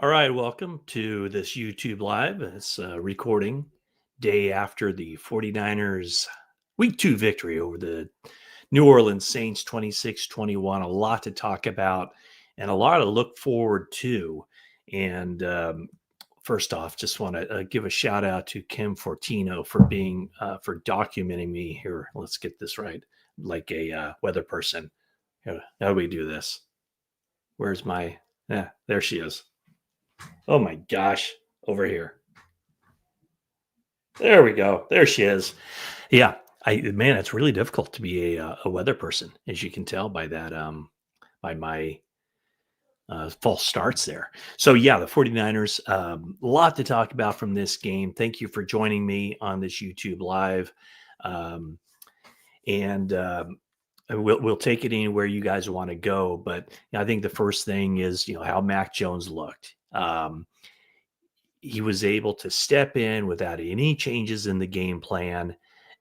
All right, welcome to this YouTube Live. It's a recording day after the 49ers Week 2 victory over the New Orleans Saints 26-21. A lot to talk about and a lot to look forward to. And first off, just want to give a shout out to Kim Fortino for documenting me here. Let's get this right, like a weather person. How do we do this? Where's my? Yeah, there she is. Oh my gosh, over here. There we go. There she is. Yeah, it's really difficult to be a weather person, as you can tell by that by my false starts there. So yeah, the 49ers, a lot to talk about from this game. Thank you for joining me on this YouTube live. Um, and we'll take it anywhere you guys want to go, but I think the first thing is how Mac Jones looked. He was able to step in without any changes in the game plan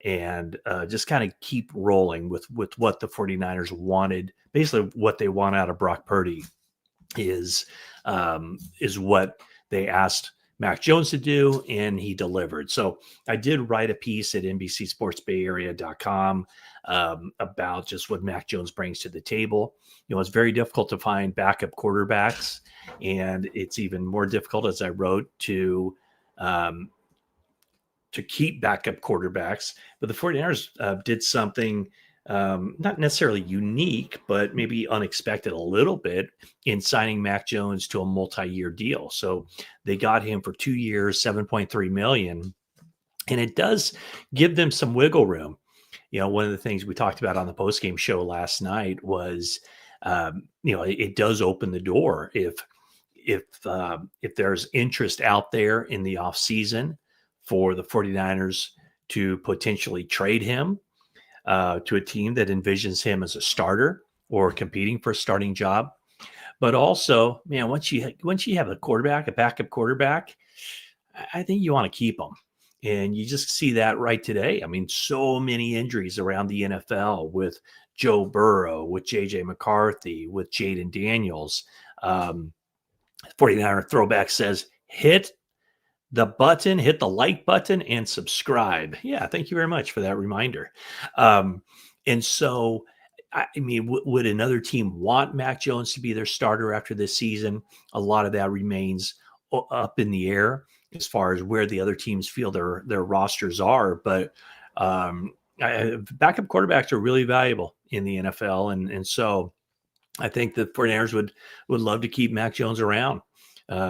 and just kind of keep rolling with what the 49ers wanted. Basically, what they want out of Brock Purdy is what they asked Mac Jones to do, and he delivered. So I did write a piece at NBCSportsBayArea.com about just what Mac Jones brings to the table. It's very difficult to find backup quarterbacks, and it's even more difficult, as I wrote, to keep backup quarterbacks. But the 49ers did something not necessarily unique, but maybe unexpected a little bit in signing Mac Jones to a multi-year deal. So they got him for 2 years, $7.3 million. And it does give them some wiggle room. One of the things we talked about on the postgame show last night was, it does open the door if there's interest out there in the offseason for the 49ers to potentially trade him to a team that envisions him as a starter or competing for a starting job. But also, once you have a backup quarterback, I think you want to keep them. And you just see that right today. I mean, so many injuries around the NFL with Joe Burrow, with J.J. McCarthy, with Jaden Daniels. 49er Throwback says, hit the like button and subscribe. Yeah, thank you very much for that reminder. And so, would another team want Mac Jones to be their starter after this season? A lot of that remains up in the air as far as where the other teams feel their rosters are. But backup quarterbacks are really valuable in the NFL. And so I think the 49ers would love to keep Mac Jones around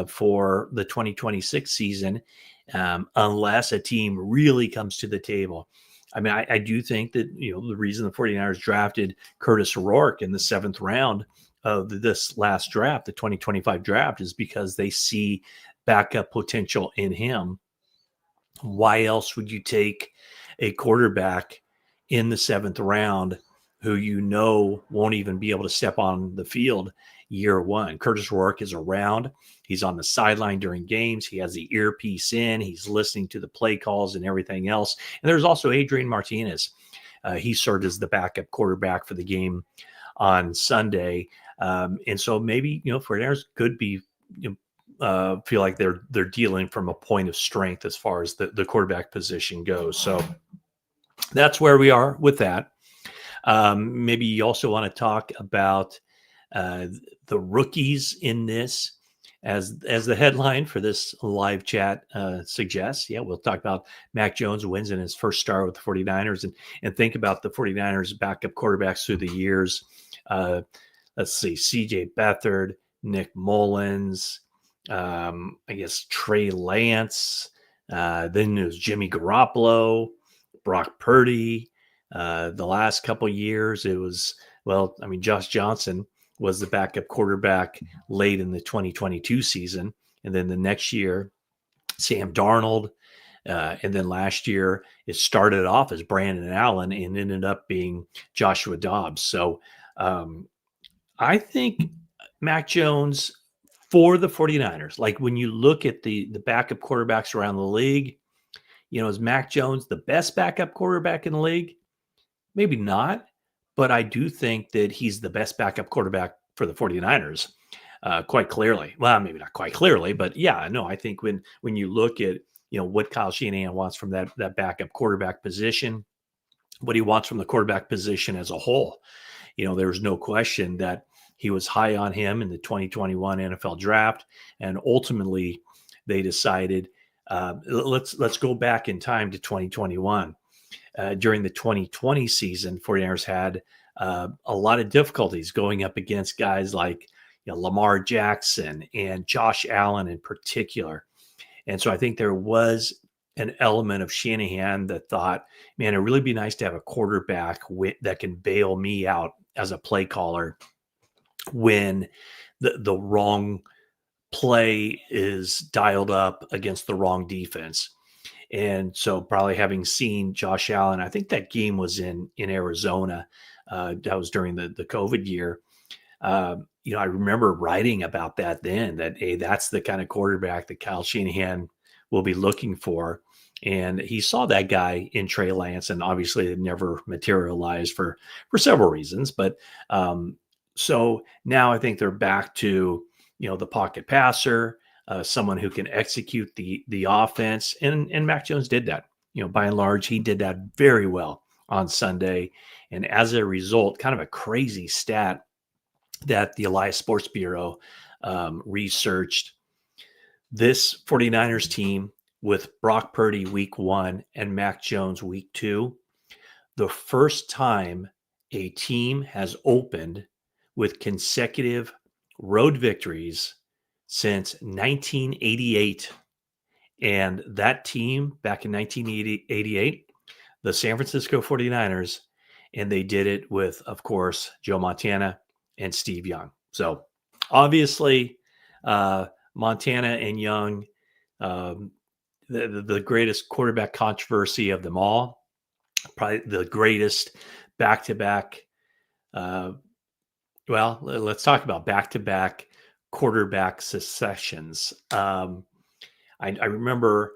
for the 2026 season, unless a team really comes to the table. I mean, I do think that, the reason the 49ers drafted Curtis Rourke in the 7th round of this last draft, the 2025 draft, is because they see backup potential in him. Why else would you take a quarterback in the 7th round who won't even be able to step on the field year one? Curtis Rourke is around. He's on the sideline during games. He has the earpiece in. He's listening to the play calls and everything else. And there's also Adrian Martinez. He served as the backup quarterback for the game on Sunday. And so maybe, 49ers could be, feel like they're dealing from a point of strength as far as the quarterback position goes. So that's where we are with that. Maybe you also want to talk about the rookies in this, as the headline for this live chat suggests. Yeah, we'll talk about Mac Jones wins in his first start with the 49ers and think about the 49ers backup quarterbacks through the years. Let's see, CJ Beathard, Nick Mullins, I guess Trey Lance, then there's Jimmy Garoppolo, Brock Purdy. The last couple years, it was, Josh Johnson was the backup quarterback late in the 2022 season. And then the next year, Sam Darnold. And then last year, it started off as Brandon Allen and ended up being Joshua Dobbs. So I think Mac Jones for the 49ers, like when you look at the backup quarterbacks around the league, is Mac Jones the best backup quarterback in the league? Maybe not, but I do think that he's the best backup quarterback for the 49ers. quite clearly. Well, maybe not quite clearly, but yeah, no, I think when you look at what Kyle Shanahan wants from that backup quarterback position, what he wants from the quarterback position as a whole, there's no question that he was high on him in the 2021 NFL draft, and ultimately they decided let's go back in time to 2021. During the 2020 season, 49ers had a lot of difficulties going up against guys like Lamar Jackson and Josh Allen in particular. And so I think there was an element of Shanahan that thought, man, it'd really be nice to have a quarterback that can bail me out as a play caller when the wrong play is dialed up against the wrong defense. And so probably having seen Josh Allen, I think that game was in Arizona. That was during the COVID year. I remember writing about that then, that, hey, that's the kind of quarterback that Kyle Shanahan will be looking for. And he saw that guy in Trey Lance, and obviously it never materialized for several reasons. But so now I think they're back to, the pocket passer, someone who can execute the offense. And Mac Jones did that. By and large, he did that very well on Sunday. And as a result, kind of a crazy stat that the Elias Sports Bureau researched, this 49ers team with Brock Purdy week 1 and Mac Jones week 2, the first time a team has opened with consecutive road victories since 1988. And that team back in 1988, the San Francisco 49ers, and they did it with, of course, Joe Montana and Steve Young. So obviously, Montana and Young, the greatest quarterback controversy of them all, probably the greatest back-to-back. Well, let's talk about back-to-back quarterback successions. I remember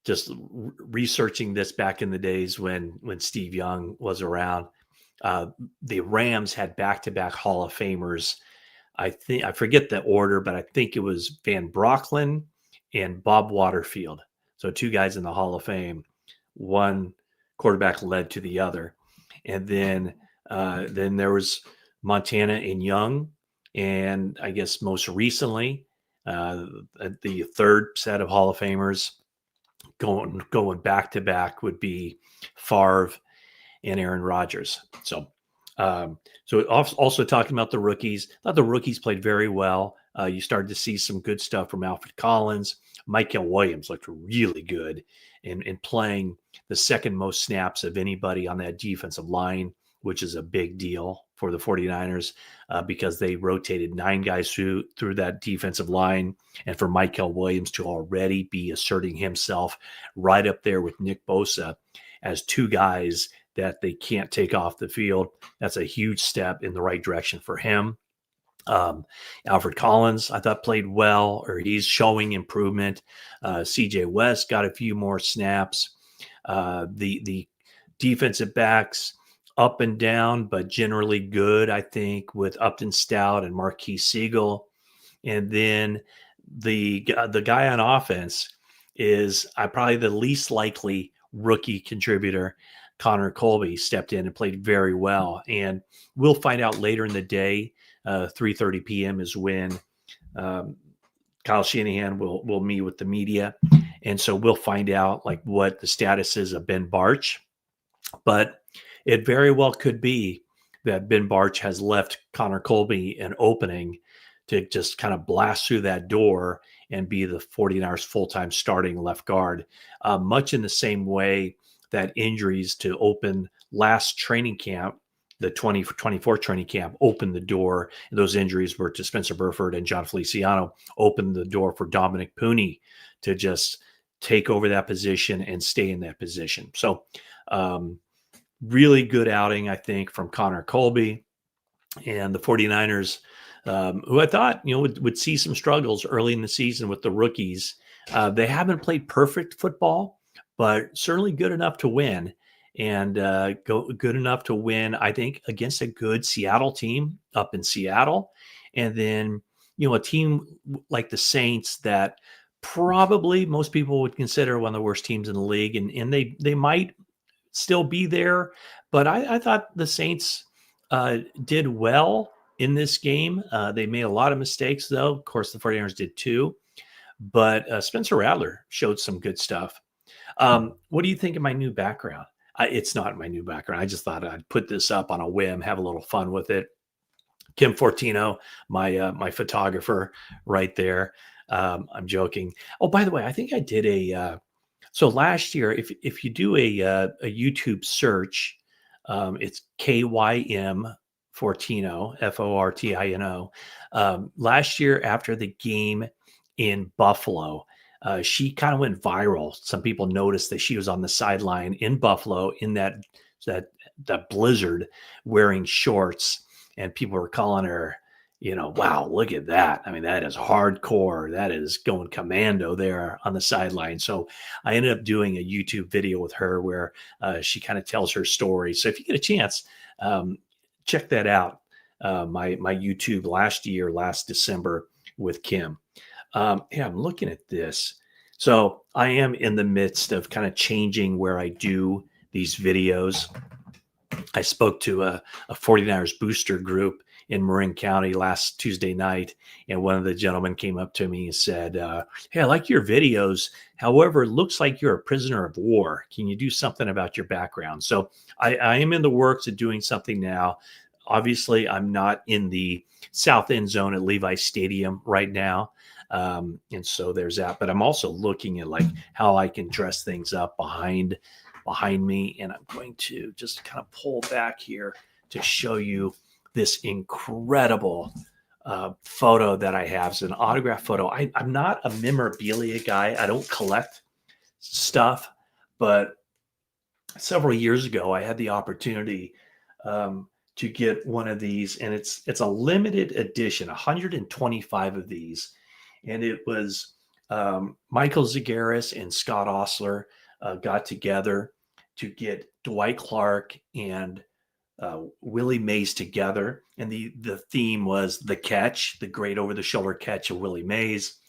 just researching this back in the days when Steve Young was around. The Rams had back-to-back Hall of Famers. I forget the order, but I think it was Van Brocklin and Bob Waterfield. So two guys in the Hall of Fame. One quarterback led to the other, and then there was Montana and Young, and I guess most recently the third set of Hall of Famers going back to back would be Favre and Aaron Rodgers. So also talking about the rookies, I thought the rookies played very well. You started to see some good stuff from Alfred Collins. Maiocco Williams looked really good in playing the second most snaps of anybody on that defensive line, which is a big deal for the 49ers because they rotated 9 guys through that defensive line. And for Maiocco Williams to already be asserting himself right up there with Nick Bosa as 2 guys that they can't take off the field, that's a huge step in the right direction for him. Alfred Collins, I thought, played well, or he's showing improvement. CJ West got a few more snaps. The defensive backs up and down, but generally good, I think, with Upton Stout and Marquise Siegel. And then the guy on offense is probably the least likely rookie contributor. Connor Colby stepped in and played very well. And we'll find out later in the day. 3:30 p.m. is when Kyle Shanahan will meet with the media. And so we'll find out what the status is of Ben Barch. But it very well could be that Ben Barch has left Connor Colby an opening to just kind of blast through that door and be the 49ers full-time starting left guard, much in the same way that injuries to open last training camp, the 2024 training camp, opened the door. Those injuries were to Spencer Burford and John Feliciano, opened the door for Dominic Pooney to just take over that position and stay in that position. So really good outing, I think, from Connor Colby and the 49ers, who I thought, would see some struggles early in the season with the rookies. They haven't played perfect football, but certainly good enough to win. And good enough to win, I think, against a good Seattle team up in Seattle. And then a team like the Saints that probably most people would consider one of the worst teams in the league, and they might still be there. But I thought the Saints did well in this game. They made a lot of mistakes, though. Of course, the 49ers did too. But Spencer Rattler showed some good stuff. What do you think of my new background? It's not my new background. I just thought I'd put this up on a whim, have a little fun with it. Kim Fortino, my photographer, right there. I'm joking. Oh, by the way, I think I did so last year. If you do a YouTube search, it's KYM Fortino, Fortino. Last year after the game in Buffalo, she kind of went viral. Some people noticed that she was on the sideline in Buffalo in that blizzard wearing shorts, and people were calling her, wow, look at that. I mean, that is hardcore. That is going commando there on the sideline. So I ended up doing a YouTube video with her where she kind of tells her story. So if you get a chance, check that out. My YouTube last December with Kim. Yeah, I'm looking at this. So I am in the midst of kind of changing where I do these videos. I spoke to a 49ers booster group in Marin County last Tuesday night, and one of the gentlemen came up to me and said, hey, I like your videos. However, it looks like you're a prisoner of war. Can you do something about your background? So I am in the works of doing something now. Obviously, I'm not in the south end zone at Levi Stadium right now. And so there's that. But I'm also looking at like how I can dress things up behind me. And I'm going to just kind of pull back here to show you this incredible photo that I have. It's an autograph photo. I'm not a memorabilia guy. I don't collect stuff, but several years ago, I had the opportunity to get one of these, and it's a limited edition, 125 of these. And it was Michael Zagaris and Scott Osler got together to get Dwight Clark and Willie Mays together. And the theme was the catch, the great over-the-shoulder catch of Willie Mays,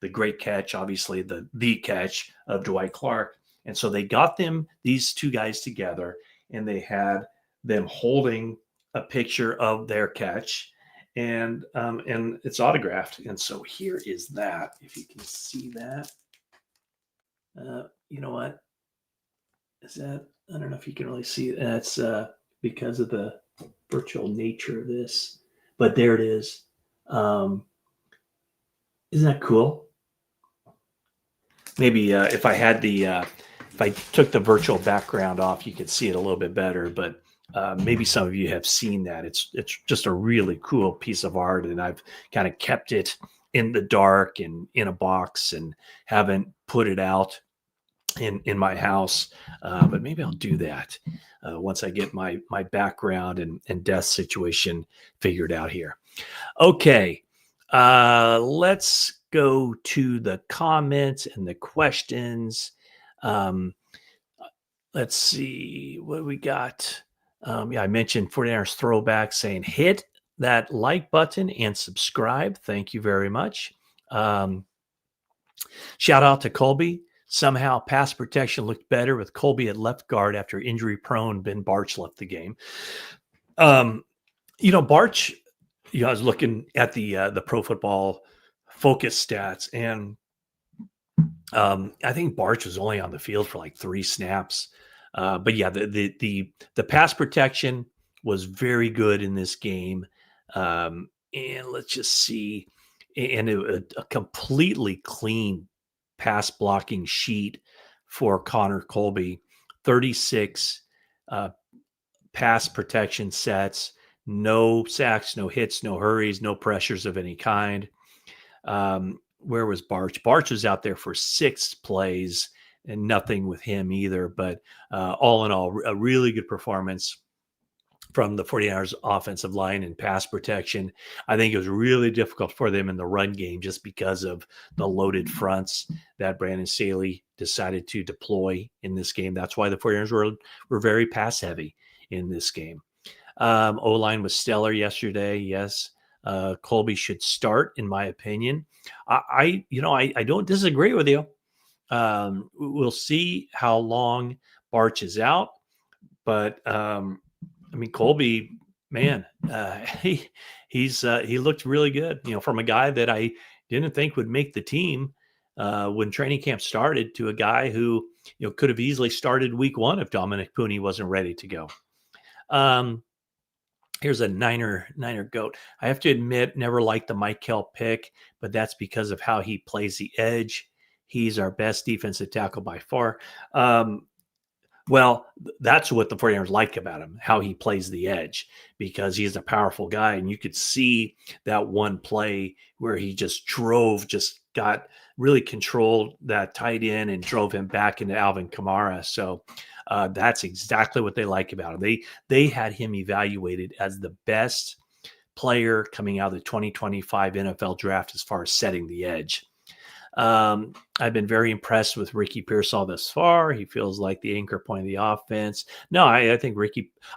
the great catch, obviously the catch of Dwight Clark. And so they got these two guys together, and they had them holding a picture of their catch, and it's autographed. And so here is that, if you can see that. You know what? Is that, I don't know if you can really see it. That's because of the virtual nature of this, but there it is. Isn't that cool? Maybe if I took the virtual background off, you could see it a little bit better, but maybe some of you have seen that. It's just a really cool piece of art, and I've kind of kept it in the dark and in a box and haven't put it out in my house. But maybe I'll do that once I get my background and death situation figured out here. Okay, let's go to the comments and the questions. Let's see what we got. Yeah, I mentioned 49ers throwback saying hit that like button and subscribe. Thank you very much. Shout out to Colby. Somehow pass protection looked better with Colby at left guard after injury prone Ben Barch left the game. Barch, I was looking at the Pro Football Focus stats, and I think Barch was only on the field for like 3 snaps. But yeah, the pass protection was very good in this game. And let's just see, and a completely clean pass blocking sheet for Connor Colby, 36 pass protection sets, no sacks, no hits, no hurries, no pressures of any kind. Where was Barch? Barch was out there for 6 plays and nothing with him either. But all in all, a really good performance from the 49ers offensive line and pass protection. I think it was really difficult for them in the run game just because of the loaded fronts that Brandon Staley decided to deploy in this game. That's why the 49ers were very pass heavy in this game. O-line was stellar yesterday. Yes. Colby should start, in my opinion. I don't disagree with you. We'll see how long Barch is out, but I mean, Colby, man, he looked really good. From a guy that I didn't think would make the team when training camp started, to a guy who could have easily started week one if Dominic Pooney wasn't ready to go. Um, Here's a Niner goat. I have to admit, never liked the Maiocco pick, but that's because of how he plays the edge. He's our best defensive tackle by far. Well, that's what the 49ers like about him, how he plays the edge, because he's a powerful guy. And you could see that one play where he just got really controlled that tight end and drove him back into Alvin Kamara. So that's exactly what they like about him. They had him evaluated as the best player coming out of the 2025 NFL draft as far as setting the edge. I've been very impressed with Ricky Pearsall thus far. He feels like the anchor point of the offense. No, I think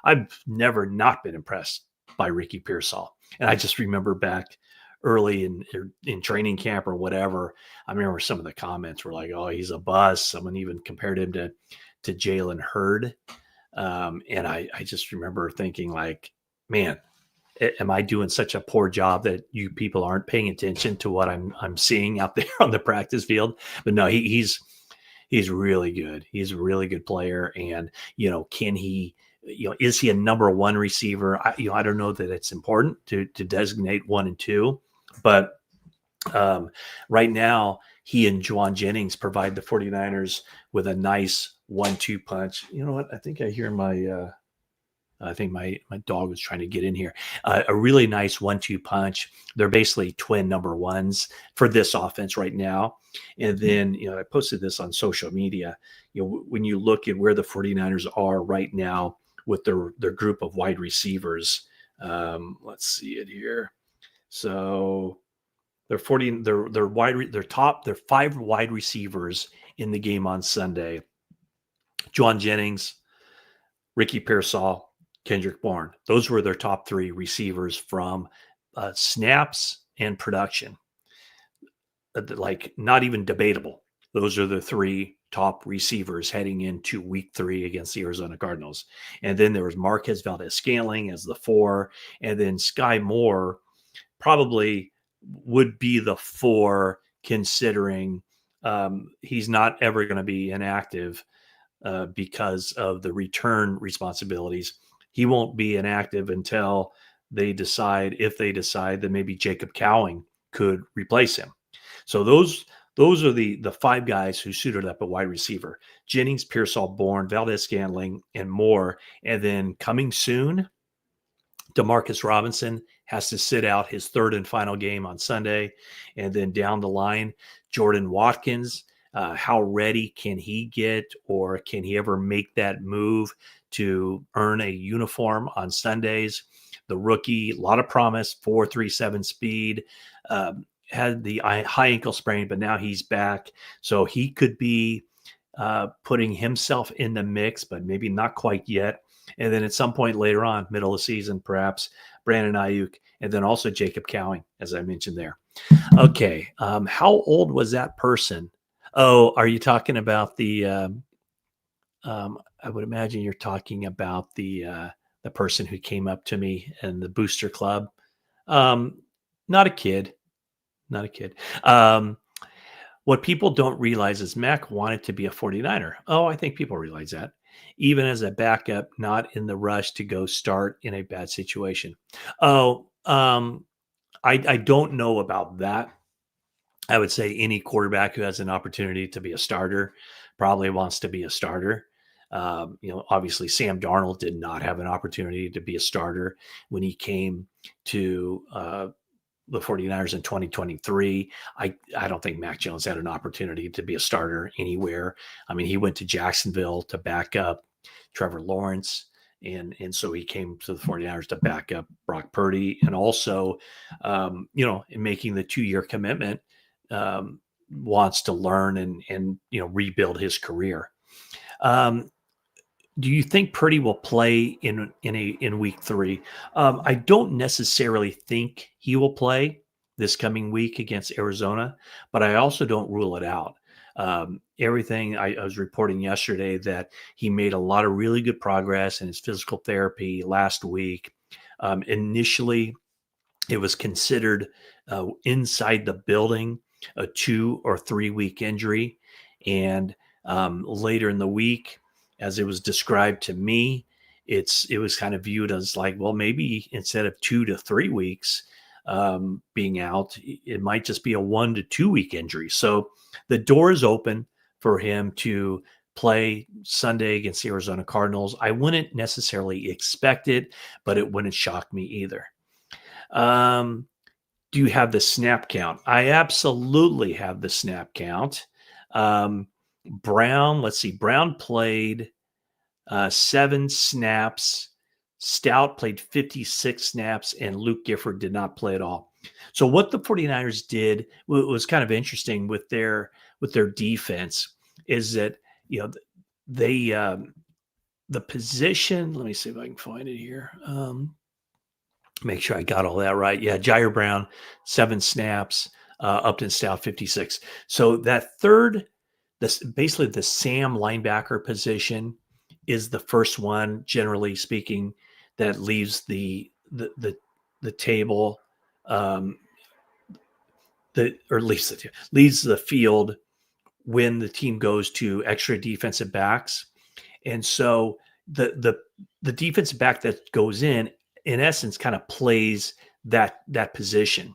I've never not been impressed by Ricky Pearsall. And I just remember back early in training camp or whatever, I remember some of the comments were like, oh, he's a bust. Someone even compared him to Jalen Hurd. And I just remember thinking like, man, am I doing such a poor job that you people aren't paying attention to what I'm seeing out there on the practice field? But no, he's really good. He's a really good player. And, can he, is he a number one receiver? I don't know that it's important to designate 1 and 2, but right now he and Juwan Jennings provide the 49ers with a nice 1-2 punch. You know what? I think I hear I think my dog was trying to get in here. A really nice 1-2 punch. They're basically twin number ones for this offense right now. And then, I posted this on social media. When you look at where the 49ers are right now with their group of wide receivers, let's see it here. So they're 5 wide receivers in the game on Sunday. Juwan Jennings, Ricky Pearsall, Kendrick Bourne. Those were their top 3 receivers from snaps and production. Like, not even debatable. Those are the 3 top receivers heading into week 3 against the Arizona Cardinals. And then there was Marquez Valdes-Scantling as the 4. And then Sky Moore probably would be the 4, considering he's not ever going to be inactive because of the return responsibilities. He won't be inactive until they decide, if they decide, that maybe Jacob Cowing could replace him. So those are the 5 guys who suited up at wide receiver: Jennings, Pearsall, Bourne, Valdes-Scantling, and Moore. And then coming soon, Demarcus Robinson has to sit out his 3rd and final game on Sunday. And then down the line, Jordan Watkins. How ready can he get, or can he ever make that move to earn a uniform on Sundays? The rookie, a lot of promise, 4.37 speed, had the high ankle sprain, but now he's back. So he could be putting himself in the mix, but maybe not quite yet. And then at some point later on, middle of the season, perhaps Brandon Ayuk, and then also Jacob Cowing, as I mentioned there. Okay, how old was that person? Oh, are you talking about the? I would imagine you're talking about the person who came up to me in the booster club. Not a kid, not a kid. What people don't realize is Mac wanted to be a 49er. Oh, I think people realize that. Even as a backup, not in the rush to go start in a bad situation. Oh, I don't know about that. I would say any quarterback who has an opportunity to be a starter probably wants to be a starter. Obviously Sam Darnold did not have an opportunity to be a starter when he came to the 49ers in 2023. I don't think Mac Jones had an opportunity to be a starter anywhere. I mean, he went to Jacksonville to back up Trevor Lawrence. And so he came to the 49ers to back up Brock Purdy. And also, in making the 2-year commitment, wants to learn and rebuild his career. Do you think Purdy will play in week 3? I don't necessarily think he will play this coming week against Arizona, but I also don't rule it out. Everything I was reporting yesterday that he made a lot of really good progress in his physical therapy last week. Initially, it was considered inside the building a 2 or 3 week injury. And later in the week, as it was described to me, it was kind of viewed as like, well, maybe instead of 2 to 3 weeks being out, it might just be a 1 to 2 week injury. So the door is open for him to play Sunday against the Arizona Cardinals. I wouldn't necessarily expect it, but it wouldn't shock me either. Um, do you have the snap count? I absolutely have the snap count. Brown, let's see, Brown played 7 snaps. Stout played 56 snaps, and Luke Gifford did not play at all. So what the 49ers did was kind of interesting with their defense is that, you know, they the position, let me see if I can find it here. Make sure I got all that right. Yeah, Jair Brown, 7 snaps, Upton Stout, 56. So that third, this basically the Sam linebacker position is the first one, generally speaking, that leaves the table, um, or leaves the field when the team goes to extra defensive backs. And so the defensive back that goes in essence, kind of plays that position.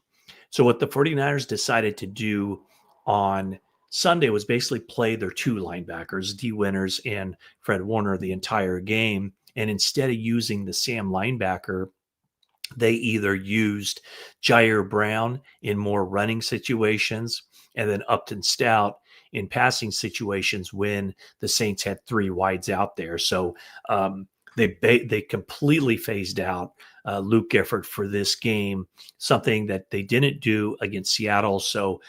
So what the 49ers decided to do on Sunday was basically play their 2 linebackers, D Winters and Fred Warner, the entire game. And instead of using the Sam linebacker, they either used Jair Brown in more running situations and then Upton Stout in passing situations when the Saints had 3 wides out there. So they completely phased out Luke Gifford for this game, something that they didn't do against Seattle. So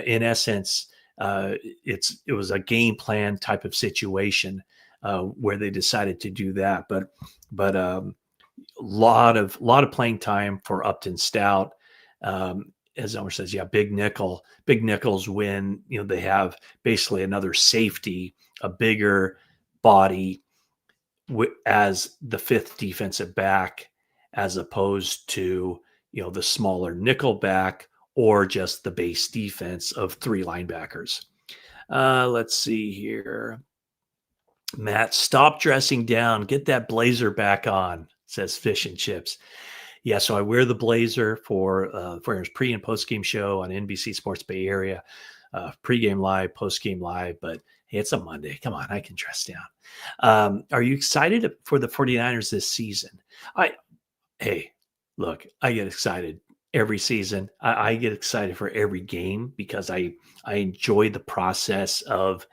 in essence, it was a game plan type of situation where they decided to do that. But lot of playing time for Upton Stout. As Elmer says, yeah, big nickels when they have basically another safety, a bigger body as the 5th defensive back, as opposed to the smaller nickel back or just the base defense of 3 linebackers. Let's see here. Matt, stop dressing down. Get that blazer back on, says Fish and Chips. Yeah, so I wear the blazer for Foreigners pre and post game show on NBC Sports Bay Area, pregame live, post game live. But hey, it's a Monday. Come on, I can dress down. Are you excited for the 49ers this season? Hey, look, I get excited every season. I get excited for every game because I enjoy the process of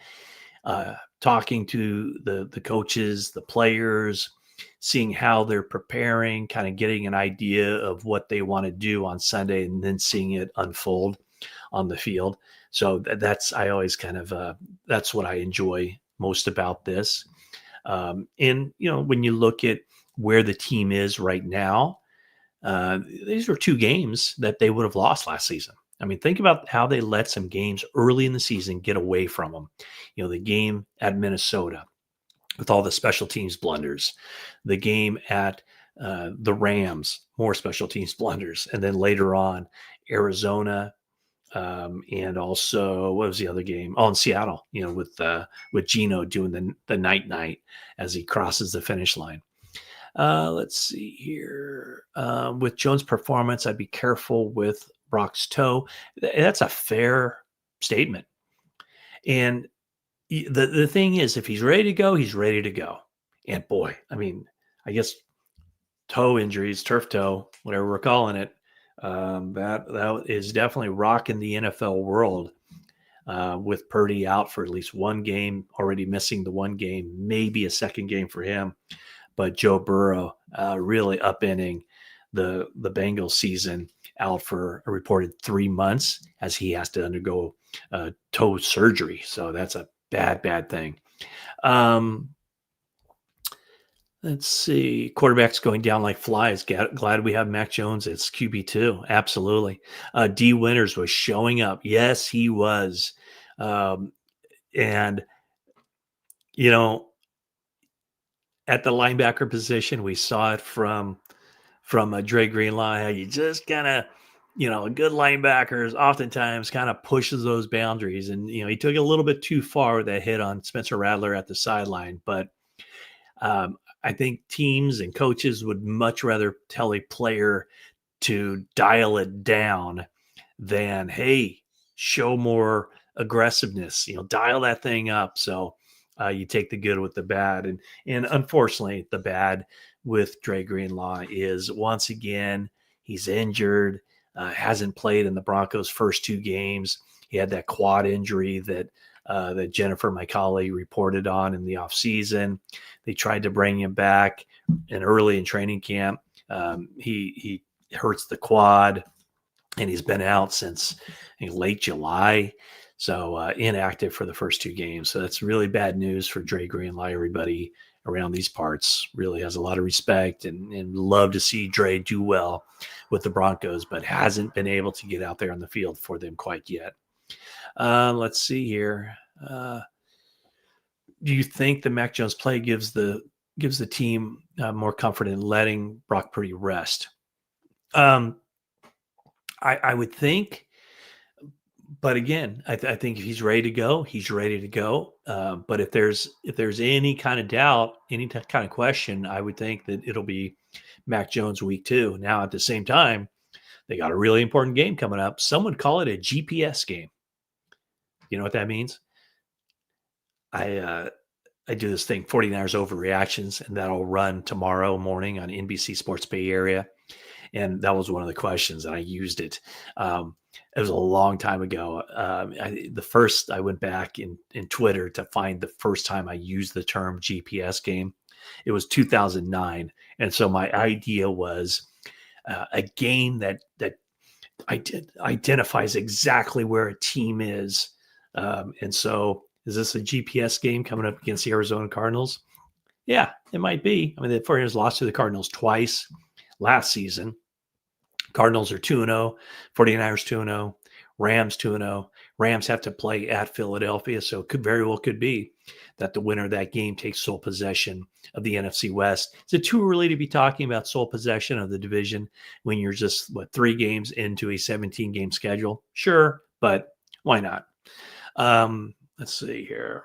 talking to the coaches, the players, seeing how they're preparing, kind of getting an idea of what they want to do on Sunday, and then seeing it unfold on the field. So that's I always kind of that's what I enjoy most about this. And when you look at where the team is right now, these were 2 games that they would have lost last season. I mean, think about how they let some games early in the season get away from them. The game at Minnesota with all the special teams blunders, the game at the Rams, more special teams blunders, and then later on Arizona, and also what was the other game? Oh, in Seattle, with Geno doing the night as he crosses the finish line. Let's see here. With Jones' performance, I'd be careful with Brock's toe. That's a fair statement. And the thing is, if he's ready to go, he's ready to go. And boy, I mean, I guess toe injuries, turf toe, whatever we're calling it, that is definitely rocking the NFL world. With Purdy out for at least 1 game, already missing the 1 game, maybe a second game for him. But Joe Burrow really upending the Bengals season, out for a reported 3 months as he has to undergo toe surgery. So that's a bad thing. Let's see. Quarterbacks going down like flies. Glad we have Mac Jones as QB2. Absolutely. D Winters was showing up. Yes, he was. Um, and, you know, at the linebacker position, we saw it from Dre Greenlaw. How you just kind of, good linebackers oftentimes kind of pushes those boundaries. And, he took it a little bit too far with that hit on Spencer Rattler at the sideline. But I think teams and coaches would much rather tell a player to dial it down than, hey, show more aggressiveness, dial that thing up. So you take the good with the bad. And unfortunately, the bad with Dre Greenlaw is once again, he's injured, hasn't played in the Broncos' first two games. He had that quad injury that Jennifer, my colleague, reported on in the offseason. They tried to bring him back early in training camp. He hurts the quad, and he's been out since late July. So inactive for the first two games. So that's really bad news for Dre Greenlaw. Everybody around these parts really has a lot of respect and love to see Dre do well with the Broncos, but hasn't been able to get out there on the field for them quite yet. Let's see here. Do you think the Mac Jones play gives the team more comfort in letting Brock Purdy rest? I would think, but again, I think if he's ready to go, he's ready to go. But if there's any kind of doubt, any kind of question, I would think that it'll be Mac Jones week 2. Now, at the same time, they got a really important game coming up. Some would call it a GPS game. You know what that means? I do this thing, 49ers overreactions, and that'll run tomorrow morning on NBC Sports Bay Area. And that was one of the questions, and I used it. It was a long time ago. I went back in Twitter to find the first time I used the term GPS game. It was 2009. And so my idea was a game that identifies exactly where a team is. And so is this a GPS game coming up against the Arizona Cardinals? Yeah, it might be. I mean, the 49ers lost to the Cardinals twice last season. Cardinals are 2-0, 49ers 2-0, Rams 2-0. Rams have to play at Philadelphia, so it very well could be that the winner of that game takes sole possession of the NFC West. Is it too early to be talking about sole possession of the division when you're just, 3 games into a 17-game schedule? Sure, but why not? Let's see here.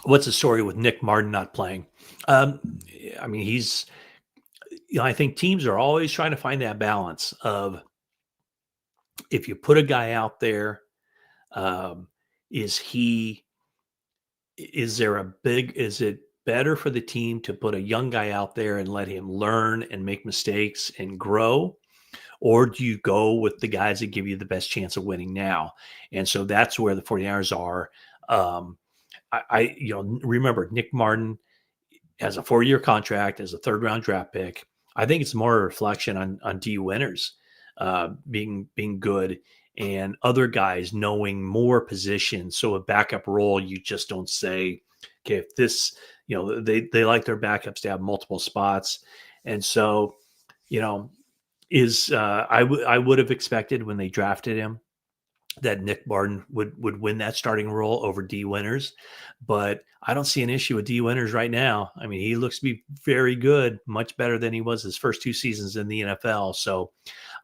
What's the story with Nick Martin not playing? I mean, I think teams are always trying to find that balance of if you put a guy out there, is it better for the team to put a young guy out there and let him learn and make mistakes and grow? Or do you go with the guys that give you the best chance of winning now? And so that's where the 49ers are. Remember Nick Martin has a 4-year contract as a 3rd-round draft pick. I think it's more a reflection on D Winters being good and other guys knowing more positions. So a backup role, you just don't say, okay, if this, they like their backups to have multiple spots. And so, I would have expected when they drafted him that Nick Martin would win that starting role over D Winters, but I don't see an issue with D Winters right now. I mean, he looks to be very good, much better than he was his first 2 seasons in the NFL. So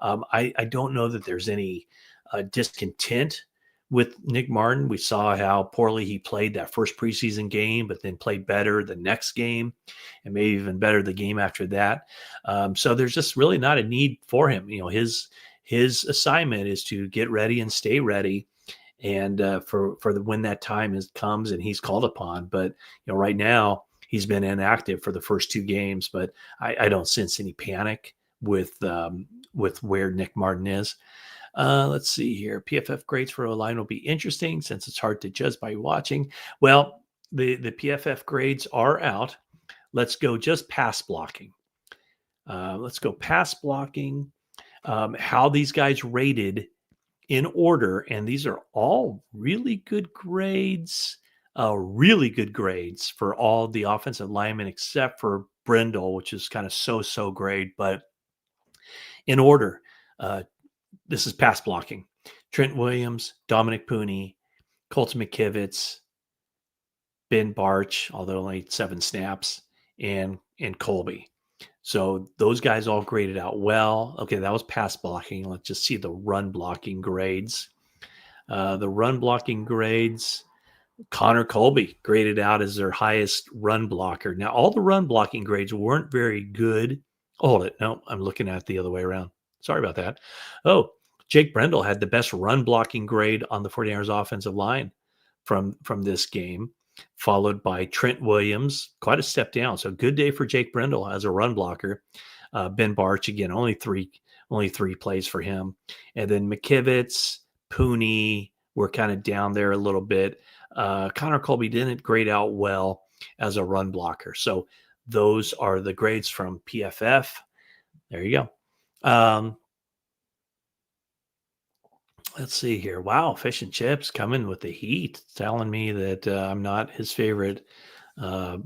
I don't know that there's any discontent with Nick Martin. We saw how poorly he played that first preseason game, but then played better the next game and maybe even better the game after that. So there's just really not a need for him. His assignment is to get ready and stay ready, and for when that time comes and he's called upon. But right now he's been inactive for the first 2 games. But I don't sense any panic with where Nick Martin is. Let's see here. PFF grades for O-line will be interesting since it's hard to judge by watching. Well, the PFF grades are out. Let's go just pass blocking. Let's go pass blocking. How these guys rated in order, and these are all really good grades. really good grades for all the offensive linemen except for Brindle, which is kind of so grade. But in order, uh, this is pass blocking: Trent Williams, Dominic Pooney, Colton McKivitz, Ben Barch, although only 7 snaps, and Colby. So those guys all graded out well. Okay, that was pass blocking. Let's just see the run blocking grades. The run blocking grades, Connor Colby graded out as their highest run blocker. Now, all the run blocking grades weren't very good. Oh, hold it. No, I'm looking at it the other way around. Sorry about that. Oh, Jake Brendel had the best run blocking grade on the 49ers offensive line from this game, followed by Trent Williams, quite a step down. So good day for Jake Brendel as a run blocker. Ben Barch, again, only three plays for him. And then McKivitz, Pooney were kind of down there a little bit. Connor Colby didn't grade out well as a run blocker. So those are the grades from PFF. There you go. Let's see here. Wow, Fish and Chips coming with the heat, telling me that I'm not his favorite uh,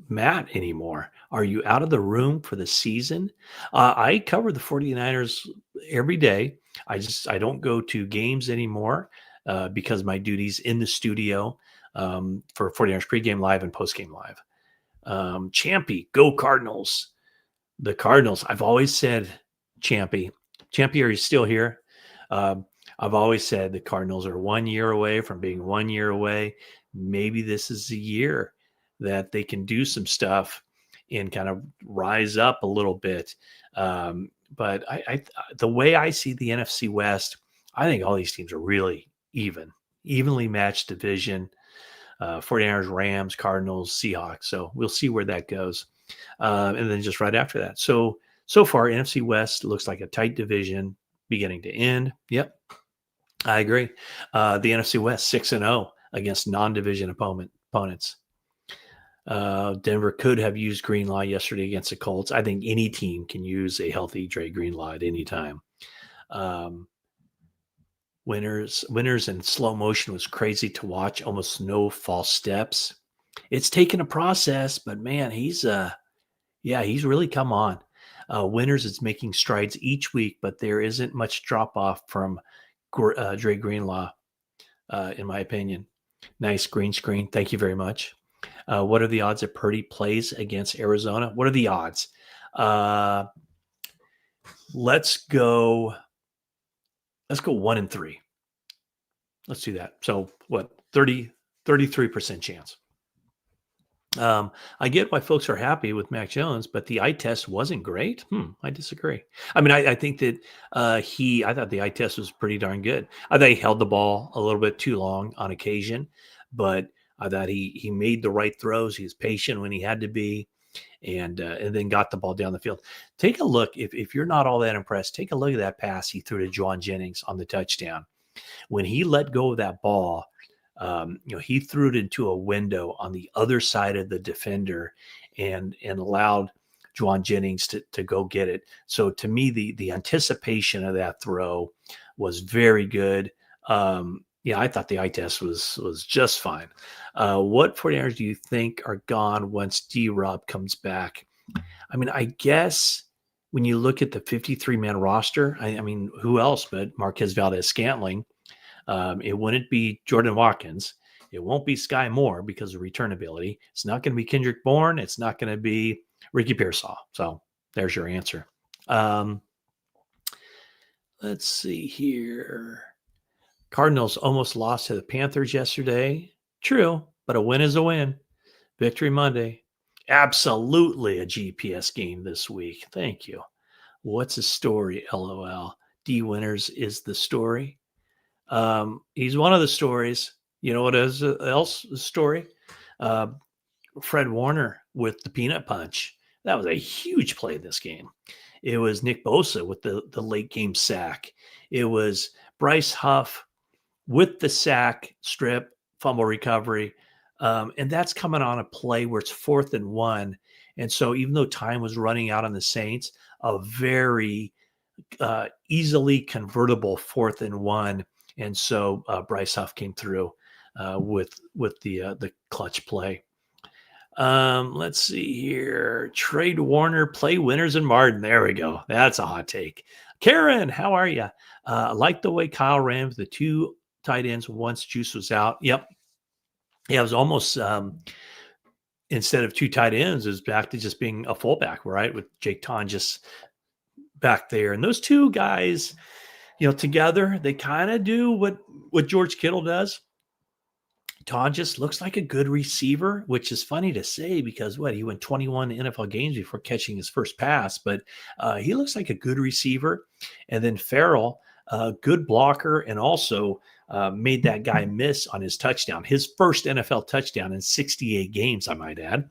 Matt anymore. Are you out of the room for the season? I cover the 49ers every day. I don't go to games anymore because my duties in the studio for 49ers pregame live and postgame live. Champy, go Cardinals. The Cardinals. I've always said, Champy, are you still here? I've always said the Cardinals are 1 year away from being 1 year away. Maybe this is the year that they can do some stuff and kind of rise up a little bit. But the way I see the NFC West, I think all these teams are really evenly matched division. 49ers, Rams, Cardinals, Seahawks. So we'll see where that goes. And then just right after that. So far, NFC West looks like a tight division beginning to end. Yep, I agree. The NFC West 6-0 against non-division opponents. Denver could have used Greenlaw yesterday against the Colts. I think any team can use a healthy Dre Greenlaw at any time. Winners in slow motion was crazy to watch. Almost no false steps. It's taken a process, but man, he's really come on. Winners is making strides each week, but there isn't much drop off from Dre Greenlaw, in my opinion. Nice green screen. Thank you very much. What are the odds that Purdy plays against Arizona? What are the odds? Let's go 1-3. Let's do that. So what? 33% chance. I get why folks are happy with Mac Jones, but the eye test wasn't great. I disagree. I mean, I think that I thought the eye test was pretty darn good. I thought he held the ball a little bit too long on occasion, but I thought he made the right throws. He was patient when he had to be, and then got the ball down the field. Take a look. If you're not all that impressed, take a look at that pass he threw to Juwan Jennings on the touchdown. When he let go of that ball, he threw it into a window on the other side of the defender and allowed Juwan Jennings to go get it. So to me, the anticipation of that throw was very good. I thought the eye test was just fine. What 49ers do you think are gone once D-Rob comes back? I mean, I guess when you look at the 53-man roster, I mean, who else but Marquez Valdez-Scantling? It wouldn't be Jordan Watkins. It won't be Sky Moore because of returnability. It's not going to be Kendrick Bourne. It's not going to be Ricky Pearsall. So there's your answer. Let's see here. Cardinals almost lost to the Panthers yesterday. True, but a win is a win. Victory Monday. Absolutely a GPS game this week. Thank you. What's the story? LOL. D Winners is the story. He's one of the stories. You know what else the story? Fred Warner with the peanut punch. That was a huge play in this game. It was Nick Bosa with the late game sack. It was Bryce Huff with the sack, strip, fumble recovery. And that's coming on a play where it's 4th and 1. And so even though time was running out on the Saints, a very easily convertible 4th and 1. And so Bryce Huff came through. with the clutch play. Let's see here. Trade Warner, play Winners and Martin. There we go. That's a hot take. Karen, how are you? I like the way Kyle ran with the two tight ends once Juice was out. Yep. Yeah, it was almost instead of two tight ends, it was back to just being a fullback, right? With Jake Ton just back there. And those two guys, together, they kind of do what George Kittle does. Todd just looks like a good receiver, which is funny to say because he went 21 NFL games before catching his first pass, but he looks like a good receiver. And then Farrell, good blocker, and also made that guy miss on his touchdown, his first NFL touchdown in 68 games, I might add.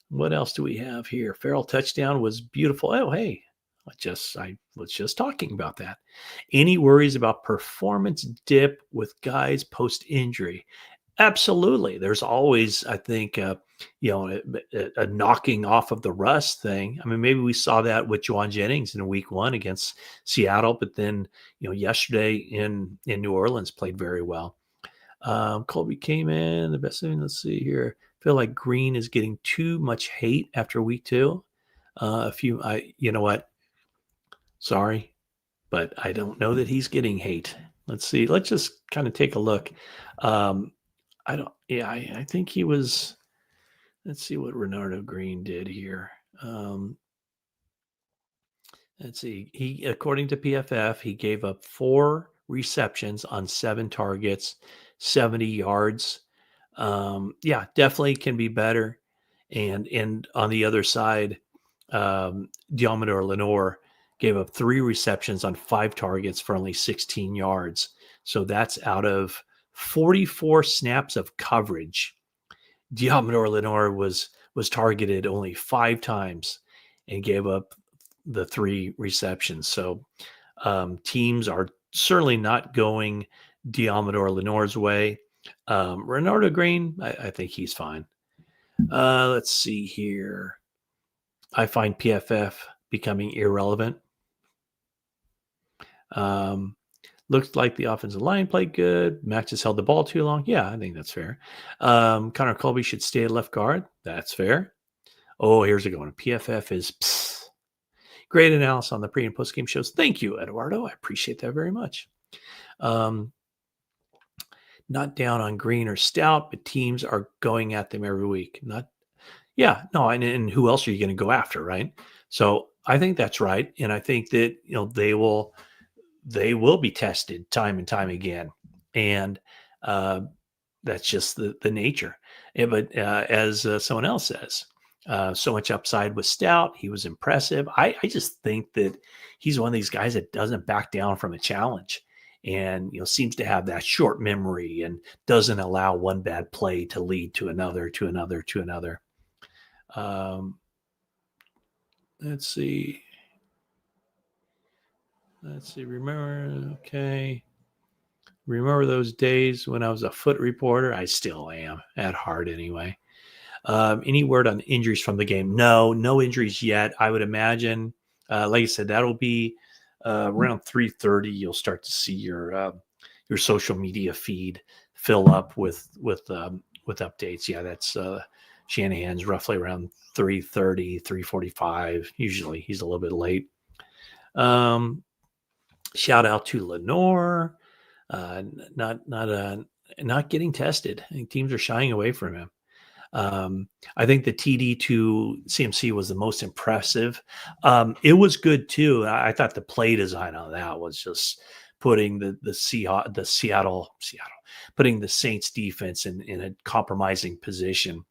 What else do we have here? Farrell touchdown was beautiful. Oh, hey, I was just talking about that. Any worries about performance dip with guys post injury? Absolutely. There's always, I think, a knocking off of the rust thing. I mean, maybe we saw that with Juwan Jennings in week 1 against Seattle, but then, yesterday in New Orleans played very well. Colby came in. The best thing, let's see here. I feel like Green is getting too much hate after week 2. You know what? Sorry, but I don't know that he's getting hate. Let's see. Let's just kind of take a look. I think he was. Let's see what Renardo Green did here. Let's see. He, according to PFF, he gave up 4 receptions on 7 targets, 70 yards. Definitely can be better. And on the other side, Diamador Lenore gave up 3 receptions on 5 targets for only 16 yards. So that's out of 44 snaps of coverage. Diamador Lenore was targeted only 5 times and gave up the 3 receptions. So teams are certainly not going Diamador Lenore's way. Renardo Green, I think he's fine. Let's see here. I find PFF becoming irrelevant. Looks like the offensive line played good. Max has held the ball too long. Yeah, I think that's fair. Connor Colby should stay at left guard. That's fair. Oh, here's a good one. PFF is great analysis on the pre and post game shows. Thank you, Eduardo. I appreciate that very much. Not down on Green or Stout, but teams are going at them every week. And who else are you going to go after, right? So I think that's right, and I think that they will be tested time and time again, and that's just the nature. But as someone else says, so much upside with Stout. He was impressive. I just think that he's one of these guys that doesn't back down from a challenge, and seems to have that short memory and doesn't allow one bad play to lead to another, to another, to another. Let's see. Remember those days when I was a foot reporter? I still am at heart anyway. Any word on injuries from the game? No injuries yet. I would imagine, like I said, that'll be around 3:30. You'll start to see your social media feed fill up with updates. Yeah, that's Shanahan's roughly around 3:30, 3:45. Usually he's a little bit late. Shout out to Lenore. Not getting tested. I think teams are shying away from him. I think the TD to CMC was the most impressive. It was good too. I thought the play design on that was just putting the Seattle, putting the Saints defense in a compromising position,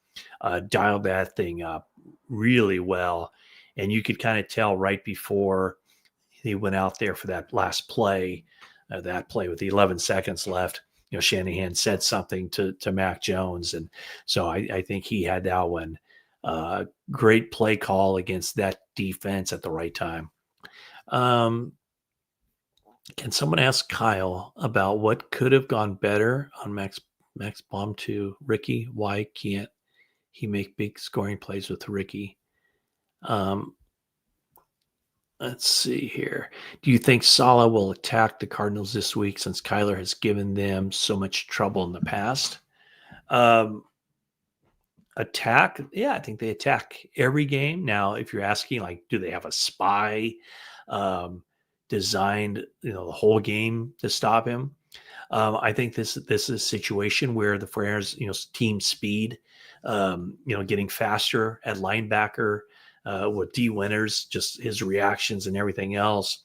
dialed that thing up really well. And you could kind of tell right before he went out there for that last play, with the 11 seconds left, Shanahan said something to Mac Jones. And so I think he had that one. Great play call against that defense at the right time. Can someone ask Kyle about what could have gone better on Max Bomb to Ricky? Why can't he make big scoring plays with Ricky? Let's see here. Do you think Salah will attack the Cardinals this week since Kyler has given them so much trouble in the past? Um, Attack? Yeah, I think they attack every game. Now, if you're asking, like, do they have a spy um, designed, the whole game to stop him? I think this is a situation where the Forners, team speed, getting faster at linebacker with D Winters, just his reactions and everything else.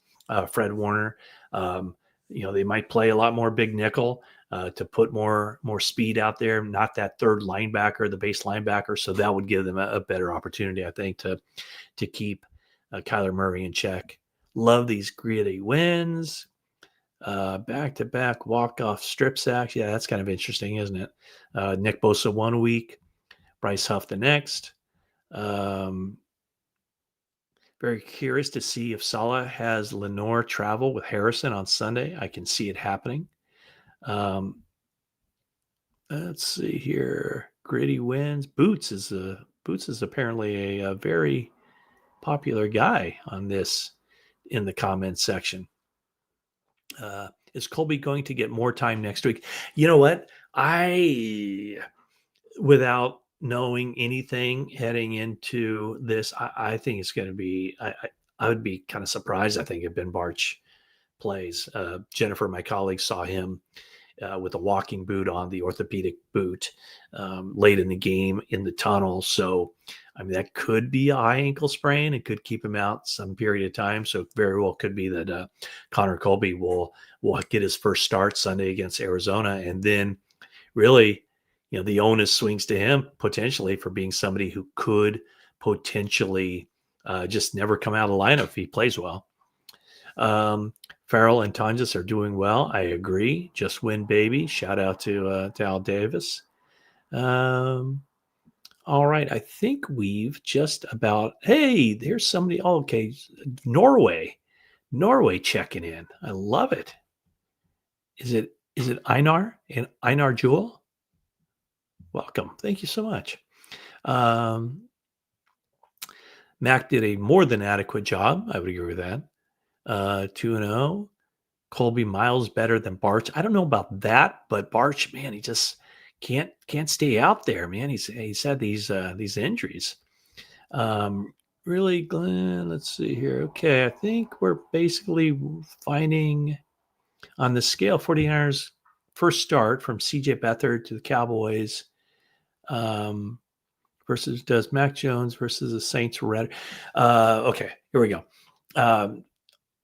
Fred Warner, um, they might play a lot more big nickel to put more speed out there. Not that third linebacker, the base linebacker, so that would give them a better opportunity, I think, to keep Kyler Murray in check. Love these gritty wins. Back-to-back walk-off strip sacks. Yeah, that's kind of interesting, isn't it? Nick Bosa 1 week, Bryce Huff the next. Um, Very curious to see if Salah has Lenore travel with Harrison on Sunday. I can see it happening. Um, let's see here. Gritty wins. Boots is apparently a very popular guy on this in the comments section. Is Colby going to get more time next week? You know what? Without knowing anything heading into this, I think it's going to be. I would be kind of surprised. I think if Ben Barch plays. Jennifer, my colleague, saw him with a walking boot on, the orthopedic boot, late in the game in the tunnel. So, I mean, that could be a high ankle sprain. It could keep him out some period of time. So, it very well could be that Connor Colby will get his first start Sunday against Arizona, and then really, the onus swings to him potentially for being somebody who could potentially just never come out of the lineup if he plays well. Farrell and Tonjes are doing well. I agree. Just win, baby. Shout out to Al Davis. All right. I think we've just about. Hey, there's somebody. Oh, okay. Norway checking in. I love it. Is it Einar and Einar Jewel? Welcome. Thank you so much. Mac did a more than adequate job. I would agree with that. 2-0. Colby Miles better than Barch. I don't know about that, but Barch, man, he just can't stay out there, man. He's had these injuries. Really, Glenn, let's see here. Okay, I think we're basically finding on the scale 49ers first start from CJ Beathard to the Cowboys versus does Mac Jones versus the Saints Red. Okay, here we go.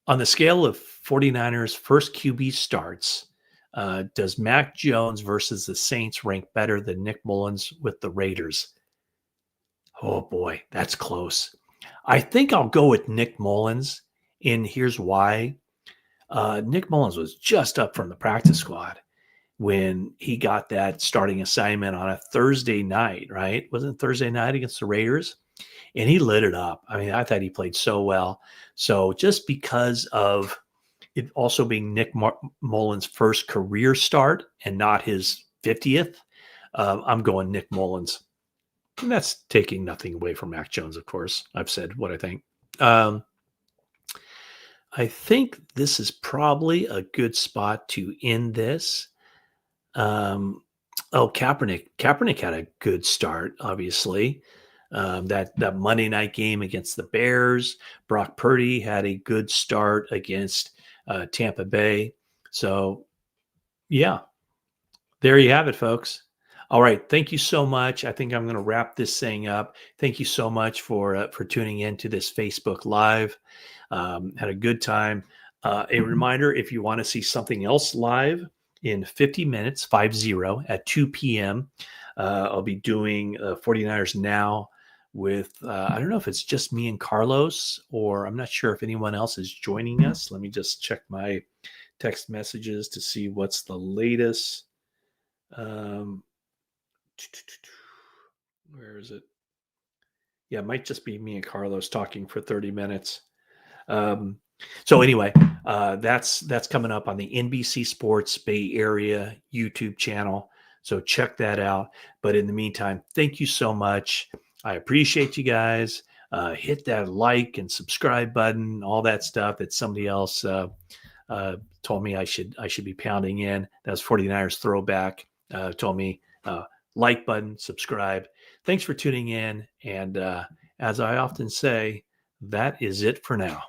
On the scale of 49ers first QB starts, does Mac Jones versus the Saints rank better than Nick Mullins with the Raiders? Oh boy, that's close. I think I'll go with Nick Mullins, and here's why. Nick Mullins was just up from the practice squad when he got that starting assignment on a Thursday night, right? Wasn't it Thursday night against the Raiders? And he lit it up. I mean, I thought he played so well. So just because of it also being Nick Mullins' first career start and not his 50th, I'm going Nick Mullins. And that's taking nothing away from Mac Jones, of course. I've said what I think. I think this is probably a good spot to end this. Kaepernick. Kaepernick had a good start, obviously. That Monday night game against the Bears. Brock Purdy had a good start against Tampa Bay. So, yeah, there you have it, folks. All right. Thank you so much. I think I'm going to wrap this thing up. Thank you so much for tuning in to this Facebook Live. Had a good time. A reminder, if you want to see something else live in 50 minutes, 50 at 2 p.m., I'll be doing 49ers Now with, I don't know if it's just me and Carlos, or I'm not sure if anyone else is joining us. Let me just check my text messages to see what's the latest. Where is it? Yeah, it might just be me and Carlos talking for 30 minutes. So anyway, that's coming up on the NBC Sports Bay Area YouTube channel. So check that out. But in the meantime, thank you so much. I appreciate you guys. hit that like and subscribe button, all that stuff that somebody else told me I should be pounding in. That's 49ers throwback. Told me like button, subscribe. Thanks for tuning in. And as I often say, that is it for now.